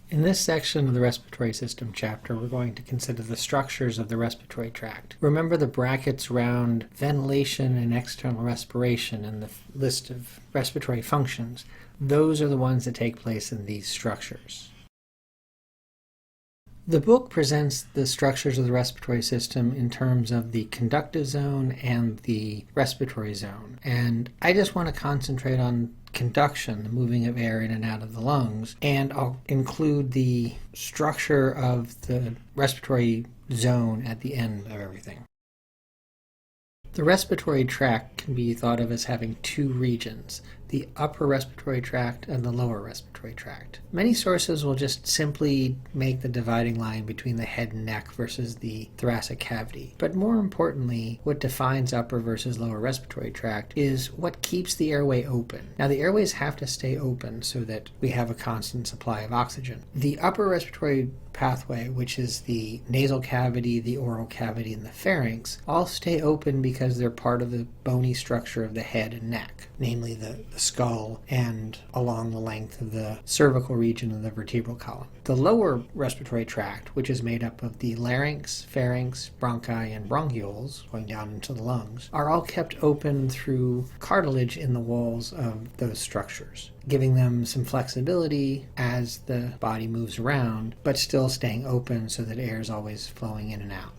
In this section of the respiratory system chapter, we're going to consider the structures of the respiratory tract. Remember the brackets around ventilation and external respiration in the list of respiratory functions. Those are the ones that take place in these structures. The book presents the structures of the respiratory system in terms of the conductive zone and the respiratory zone. And I just want to concentrate on conduction, the moving of air in and out of the lungs, and I'll include the structure of the respiratory zone at the end of everything. The respiratory tract can be thought of as having two regions, the upper respiratory tract and the lower respiratory tract. Many sources will just simply make the dividing line between the head and neck versus the thoracic cavity. But more importantly, what defines upper versus lower respiratory tract is what keeps the airway open. Now, the airways have to stay open so that we have a constant supply of oxygen. The upper respiratory pathway, which is the nasal cavity, the oral cavity, and the pharynx, all stay open because they're part of the bony structure of the head and neck, namely the skull and along the length of the cervical region of the vertebral column. The lower respiratory tract, which is made up of the larynx, pharynx, bronchi, and bronchioles, going down into the lungs, are all kept open through cartilage in the walls of those structures, giving them some flexibility as the body moves around, but still staying open so that air is always flowing in and out.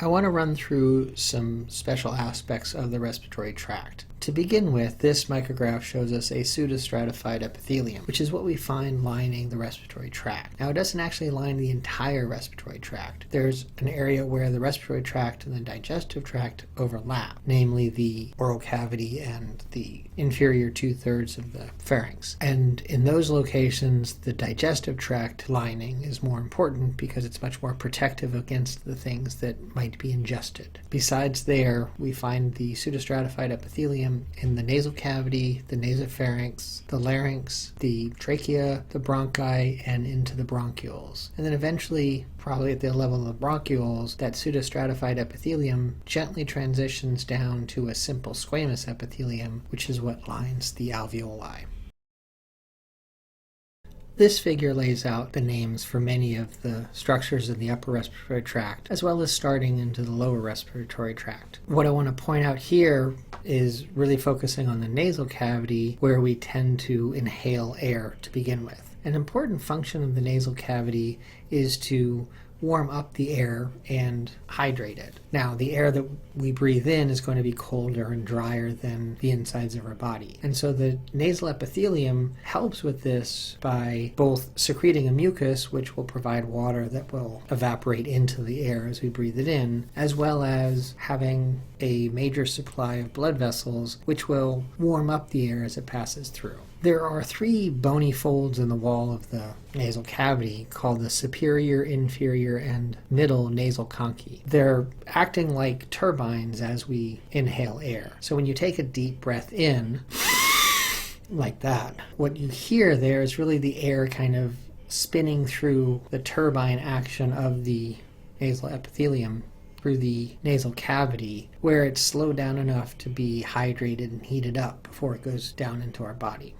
I want to run through some special aspects of the respiratory tract. To begin with, this micrograph shows us a pseudostratified epithelium, which is what we find lining the respiratory tract. Now, it doesn't actually line the entire respiratory tract. There's an area where the respiratory tract and the digestive tract overlap, namely the oral cavity and the inferior two-thirds of the pharynx. And in those locations, the digestive tract lining is more important because it's much more protective against the things that might be ingested. Besides there, we find the pseudostratified epithelium in the nasal cavity, the nasopharynx, the larynx, the trachea, the bronchi, and into the bronchioles. And then eventually, probably at the level of the bronchioles, that pseudostratified epithelium gently transitions down to a simple squamous epithelium, which is what lines the alveoli. This figure lays out the names for many of the structures in the upper respiratory tract, as well as starting into the lower respiratory tract. What I want to point out here is really focusing on the nasal cavity, where we tend to inhale air to begin with. An important function of the nasal cavity is to warm up the air and hydrate it. Now, the air that we breathe in is going to be colder and drier than the insides of our body. And so the nasal epithelium helps with this by both secreting a mucus, which will provide water that will evaporate into the air as we breathe it in, as well as having a major supply of blood vessels, which will warm up the air as it passes through. There are three bony folds in the wall of the nasal cavity called the superior, inferior, and middle nasal conchae. They're acting like turbines as we inhale air. So when you take a deep breath in, like that, what you hear there is really the air kind of spinning through the turbine action of the nasal epithelium through the nasal cavity, where it's slowed down enough to be hydrated and heated up before it goes down into our body.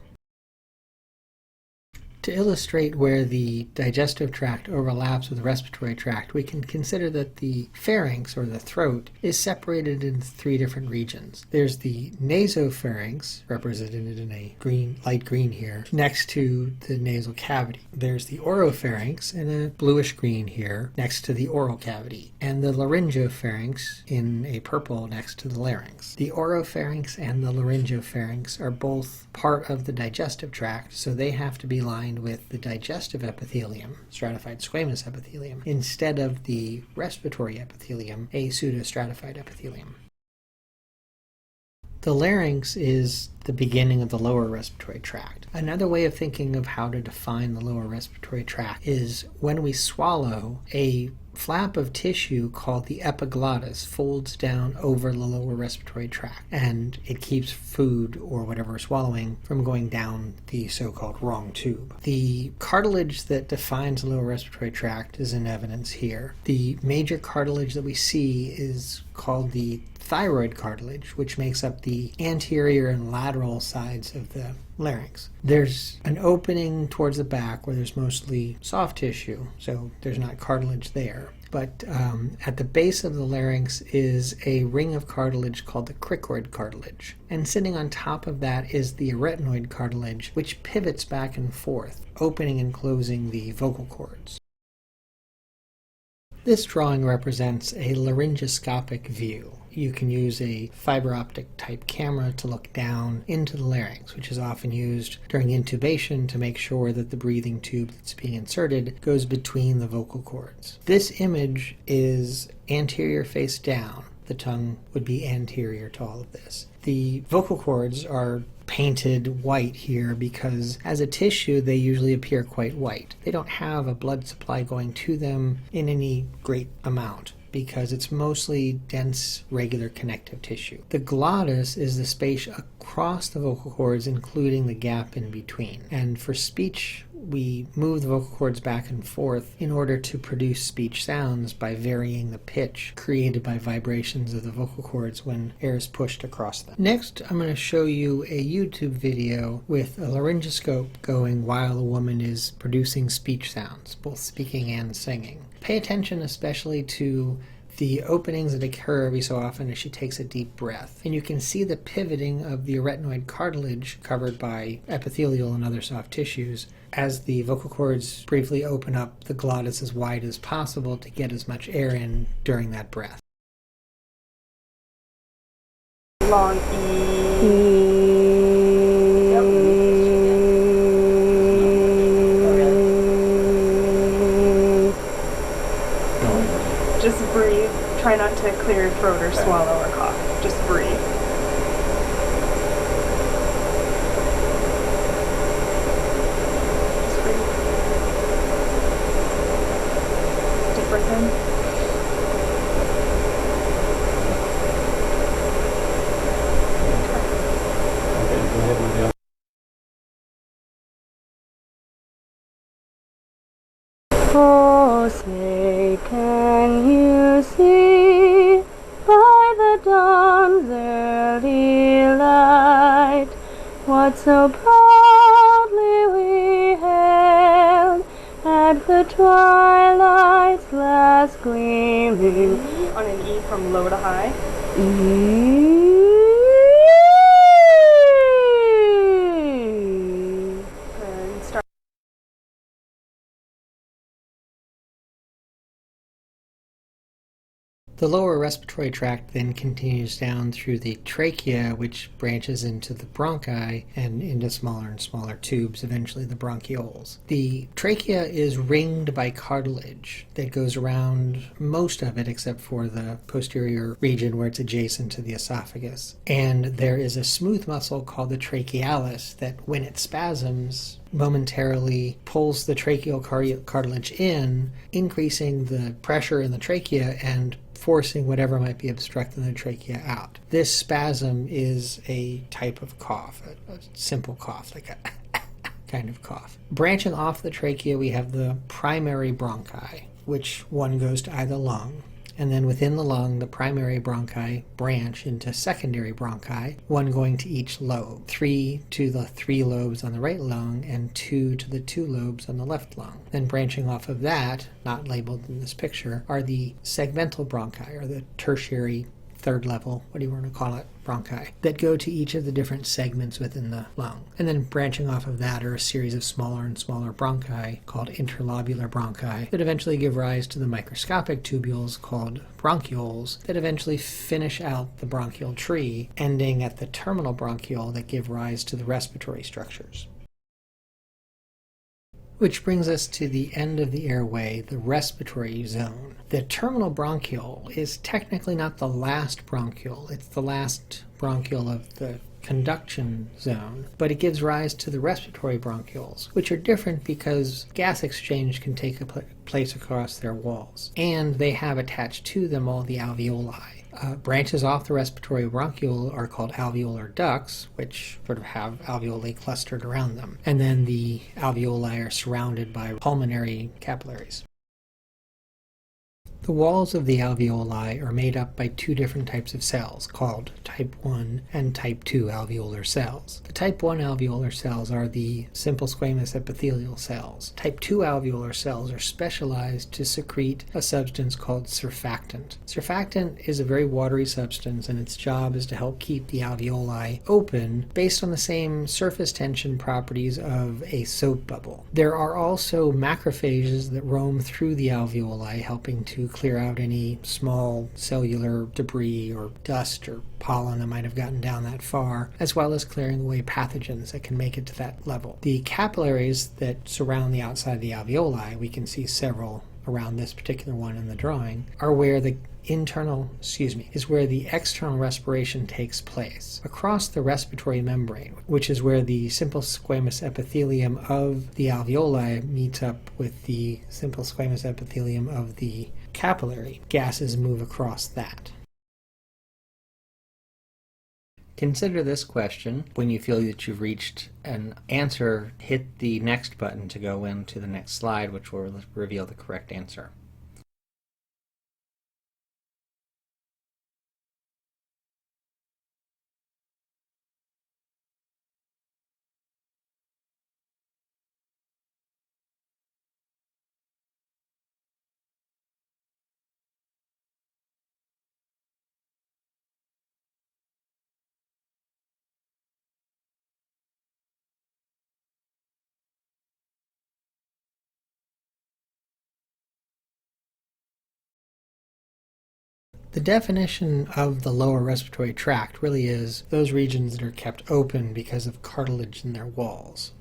To illustrate where the digestive tract overlaps with the respiratory tract, we can consider that the pharynx, or the throat, is separated into three different regions. There's the nasopharynx, represented in a light green here, next to the nasal cavity. There's the oropharynx in a bluish green here, next to the oral cavity, and the laryngopharynx in a purple next to the larynx. The oropharynx and the laryngopharynx are both part of the digestive tract, so they have to be lined with the digestive epithelium, stratified squamous epithelium, instead of the respiratory epithelium, a pseudostratified epithelium. The larynx is the beginning of the lower respiratory tract. Another way of thinking of how to define the lower respiratory tract is when we swallow, a flap of tissue called the epiglottis folds down over the lower respiratory tract, and it keeps food or whatever we're swallowing from going down the so-called wrong tube. The cartilage that defines the lower respiratory tract is in evidence here. The major cartilage that we see is called the thyroid cartilage, which makes up the anterior and lateral sides of the larynx. There's an opening towards the back where there's mostly soft tissue, so there's not cartilage there. But at the base of the larynx is a ring of cartilage called the cricoid cartilage. And sitting on top of that is the arytenoid cartilage, which pivots back and forth, opening and closing the vocal cords. This drawing represents a laryngoscopic view. You can use a fiber optic type camera to look down into the larynx, which is often used during intubation to make sure that the breathing tube that's being inserted goes between the vocal cords. This image is anterior face down. The tongue would be anterior to all of this. The vocal cords are painted white here because as a tissue they usually appear quite white. They don't have a blood supply going to them in any great amount because it's mostly dense, regular connective tissue. The glottis is the space across the vocal cords, including the gap in between. And for speech, we move the vocal cords back and forth in order to produce speech sounds by varying the pitch created by vibrations of the vocal cords when air is pushed across them. Next, I'm going to show you a YouTube video with a laryngoscope going while a woman is producing speech sounds, both speaking and singing. Pay attention especially to the openings that occur every so often as she takes a deep breath. And you can see the pivoting of the arytenoid cartilage covered by epithelial and other soft tissues as the vocal cords briefly open up the glottis as wide as possible to get as much air in during that breath. Long E. Just breathe. Try not to clear your throat or swallow or cough. Just breathe. Just breathe. Deep breath in. Oh, say, can you see by the dawn's early light what so proudly we hailed at the twilight's last gleaming? On an E from low to high. And start. The lower respiratory tract then continues down through the trachea, which branches into the bronchi and into smaller and smaller tubes, eventually the bronchioles. The trachea is ringed by cartilage that goes around most of it except for the posterior region where it's adjacent to the esophagus. And there is a smooth muscle called the trachealis that when it spasms momentarily pulls the tracheal cartilage in, increasing the pressure in the trachea and forcing whatever might be obstructing the trachea out. This spasm is a type of cough, a simple cough, like a kind of cough. Branching off the trachea, we have the primary bronchi, which one goes to either lung. And then within the lung, the primary bronchi branch into secondary bronchi, one going to each lobe. 3 to the 3 lobes on the right lung and 2 to the 2 lobes on the left lung. Then branching off of that, not labeled in this picture, are the segmental bronchi, or the tertiary third level, what do you want to call it, bronchi, that go to each of the different segments within the lung. And then branching off of that are a series of smaller and smaller bronchi called interlobular bronchi that eventually give rise to the microscopic tubules called bronchioles that eventually finish out the bronchial tree, ending at the terminal bronchiole that give rise to the respiratory structures. Which brings us to the end of the airway, the respiratory zone. The terminal bronchiole is technically not the last bronchiole, it's the last bronchiole of the conduction zone, but it gives rise to the respiratory bronchioles, which are different because gas exchange can take place across their walls, and they have attached to them all the alveoli. Branches off the respiratory bronchiole are called alveolar ducts, which sort of have alveoli clustered around them. And then the alveoli are surrounded by pulmonary capillaries. The walls of the alveoli are made up by two different types of cells, called type 1 and type 2 alveolar cells. The type 1 alveolar cells are the simple squamous epithelial cells. Type 2 alveolar cells are specialized to secrete a substance called surfactant. Surfactant is a very watery substance, and its job is to help keep the alveoli open based on the same surface tension properties of a soap bubble. There are also macrophages that roam through the alveoli, helping to clear out any small cellular debris or dust or pollen that might have gotten down that far, as well as clearing away pathogens that can make it to that level. The capillaries that surround the outside of the alveoli, we can see several around this particular one in the drawing, are where the where the external respiration takes place. Across the respiratory membrane, which is where the simple squamous epithelium of the alveoli meets up with the simple squamous epithelium of the capillary, gases move across that. Consider this question. When you feel that you've reached an answer, hit the next button to go into the next slide, which will reveal the correct answer. The definition of the lower respiratory tract really is those regions that are kept open because of cartilage in their walls.